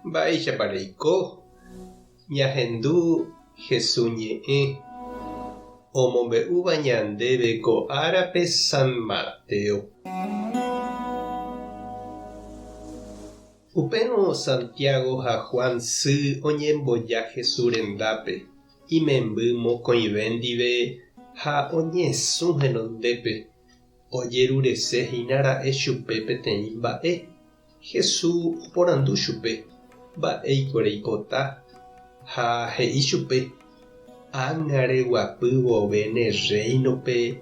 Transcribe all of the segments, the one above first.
Mba'éichapareiko ñahendu Jesús ñe'ẽ omombe'úva ñandéve ko árape San Mateo. Upérõ Santiago ha Juan sy oñemboja Jesús rendápe, imemby mokõive ndive ha oñesũ henondépe. Ojerurese chupe peteĩ mba'e. Jesús oporandu chupe mba'éiko reipota ha he'i chupe: ág̃are guapy vove ne reinope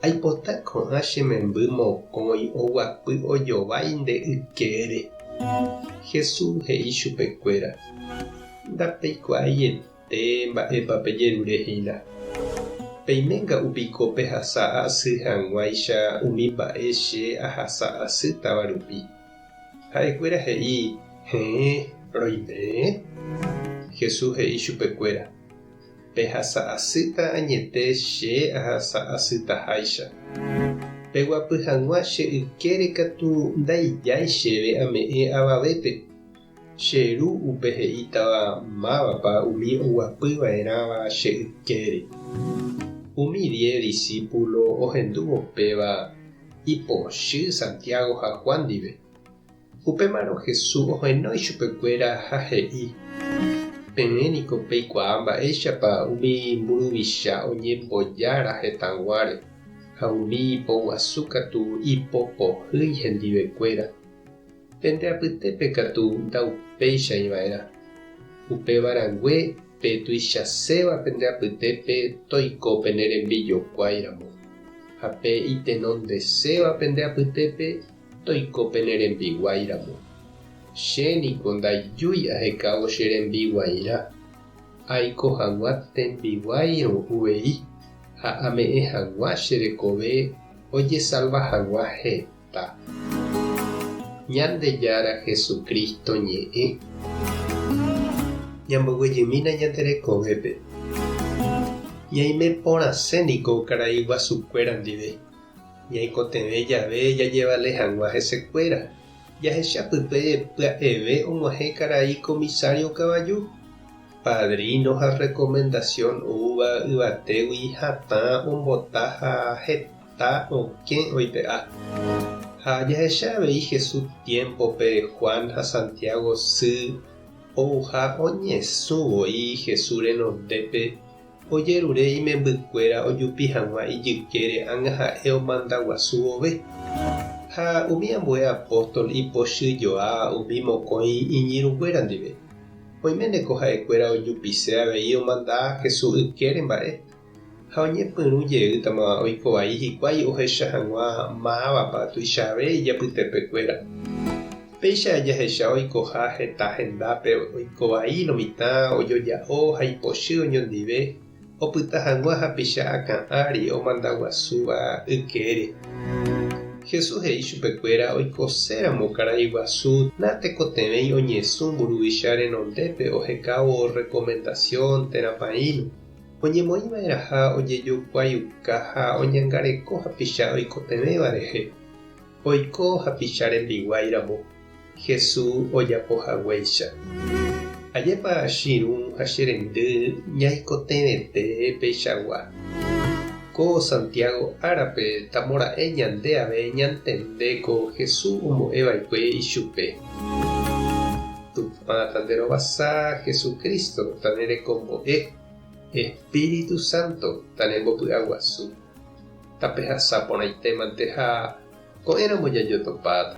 aipota ko'ã che memby mokõi oguapy ojovaínte ykére. Jesús he'i chupekuéra: ndapeikuaaiete mba'épa pejerurehína. Peiménga upiko pehasa asy hag̃uáicha umi mba'e che ahasa asýtava rupi. Ha'ekuéra he'i: heẽ, roime. Jesús he'i chupekuéra: pehasa asýta añete che ahasa asýtaháicha. Peguapy hag̃ua che ykére katu ndaijái chéve ame'ẽ avavépe. Che ru upe he'ítava mávapa umi oguapyva'erãva che ykére. Umi 10 discípulo ohendúvo upéva ipochy Santiago ha Juan ndive. Upémarõ Jesús ohenói chupekuéra ha he'i: peẽniko peikuaa mba'éichapa umi mburuvicha oñembojára hetãguáre ha umi ipoguasu katu ipopohýi hendivekuéra. Pendeapytépe katu ndaupéichaiva'erã. Upevarangue pe tuichaséva pendeapytépe toikópe ne rembijokuáiramo. Ha pe itenondeséva pendeapytépe toikópe ne rembiguáiramo. Chéniko ndaijúi ahekávo che rembiguairã. Aiko hag̃ua tembiguairõ uvei ha ame'ẽ hag̃ua cherekove ojesalva hag̃ua heta. Ñandejára Jesukristo ñe'ẽ. Ñamboguejymína ñanderekovépe. Ñaime porãséniko karai guasukuéra ndive. Ñaikotevẽ jave jajevale hag̃ua hesekuéra. Jahechapype pya'eve og̃uahẽ karai comisario kavaju. Padrino ha recomendación úva yvatégui hatã ombota ha heta okẽ oipe'a. Ha jahecha avei Jesús tiempope Juan ha Santiago sy ouha oñesũvoi Jesús renondépe ojerure imembykuéra ojupi hag̃ua ijykére ág̃aha'e omandaguasu vove. Ha umi ambue apóstol ipochyjoa umi mokõi iñirũkuéra ndive. Oiméneko ha'ekuéra ojupise avei omanda Jesús ykére mba'e. Ha oñepyrũjeýtama oikovai hikuái ohecha hag̃ua mávapa tuichave ijapytepekuéra. Péicha jahecha oikoha heta hendápe oikovai lo mitã ojoja'o ha ipochy oñondive opyta hag̃ua hapicha akã'ári omandaguasúva ykére. Jesús he'i chupekuéra oikoséramo karai guasu natekotevẽi oñesũ mburuvicha renondépe ohekávo recomendación térãpaínu. Oñemoĩva'eraha ojejokuaiuka ha oñangareko hapicha oikotevẽva rehe. Oiko hapicha rembiguáiramo. Jesús ojapohaguéicha: ajépa chiru ha cherendy ñaikotevẽte peichagua. Ko Santiago árape tamora'e ñande ave ñantendéko Jesús ombo'eva'ekue ichupe. Tupã tanderovasa Jesukristo tanerekombo'e. Espíritu Santo tanembopy'aguasu. Tapehasa porãitémante ha ko'ẽramo jajotopáta.